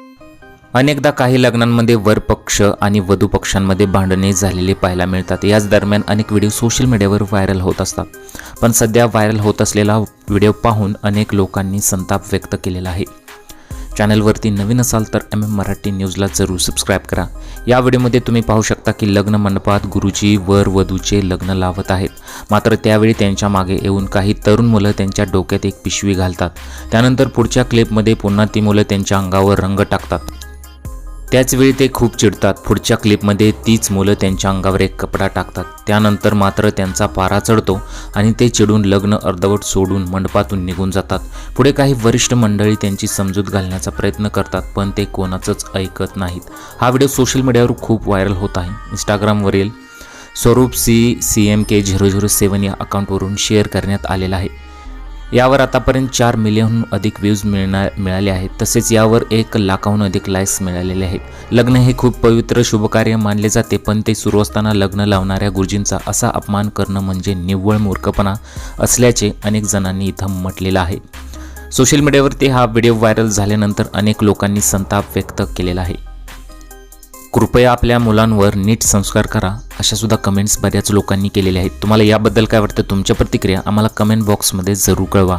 अनेकदा काही लग्नांमध्ये वर पक्ष आणि वधू पक्षांमध्ये भांडणे झालेले पाहायला मिळतात। याच दरम्यान अनेक व्हिडिओ सोशल मीडियावर व्हायरल होत असतात। पण सध्या व्हायरल होत असलेला व्हिडिओ पाहून अनेक लोकांनी संताप व्यक्त केलेला आहे। चॅनलवरती नवीन असाल तर मराठी न्यूजला जरूर सबस्क्राईब करा। या व्हिडिओमध्ये तुम्ही पाहू शकता की लग्न मंडपात गुरुजी वर वधूचे लग्न लावत आहेत। मात्र त्यावेळी त्यांच्या मागे येऊन काही तरुण मुलं त्यांच्या डोक्यात एक पिशवी घालतात। त्यानंतर पुढच्या क्लिपमध्ये पुन्हा ती मुलं त्यांच्या अंगावर रंग टाकतात। त्याचवेळी ते खूप चिडतात। पुढच्या क्लिपमध्ये तीच मुलं त्यांच्या अंगावर एक कपडा टाकतात। त्यानंतर मात्र त्यांचा पारा चढतो आणि ते चिडून लग्न अर्धवट सोडून मंडपातून निघून जातात। पुढे काही वरिष्ठ मंडळी त्यांची समजूत घालण्याचा प्रयत्न करतात, पण ते कोणाचंच ऐकत नाहीत। हा व्हिडिओ सोशल मीडियावर खूप व्हायरल होत आहे। इंस्टाग्रामवरील स्वरूप CMK007 या अकाउंटवरून शेअर करण्यात आलेला आहे। यावर आतापर्यंत 4 मिलियनहून अधिक व्ह्यूज मिळाले आहेत। तसेच यावर 1 लाखाहून अधिक लाईक्स मिळालेले आहेत। लग्न हे खूप पवित्र शुभकार्य मानले जाते, पण ते सुरू असताना लग्न लावणाऱ्या गुरुजींचा असा अपमान करणं म्हणजे निव्वळ मूर्खपणा असल्याचे अनेक जणांनी इथं म्हटलेलं आहे। सोशल मीडियावरती हा व्हिडिओ व्हायरल झाल्यानंतर अनेक लोकांनी संताप व्यक्त केलेला आहे। कृपया आपल्या मुलांवर नीट संस्कार करा, अशा सुद्धा कमेंट्स बऱ्याच लोकांनी केलेल्या आहेत। तुम्हाला याबद्दल काय वाटतं? तुमच्या प्रतिक्रिया आम्हाला कमेंट बॉक्समध्ये जरूर कळवा।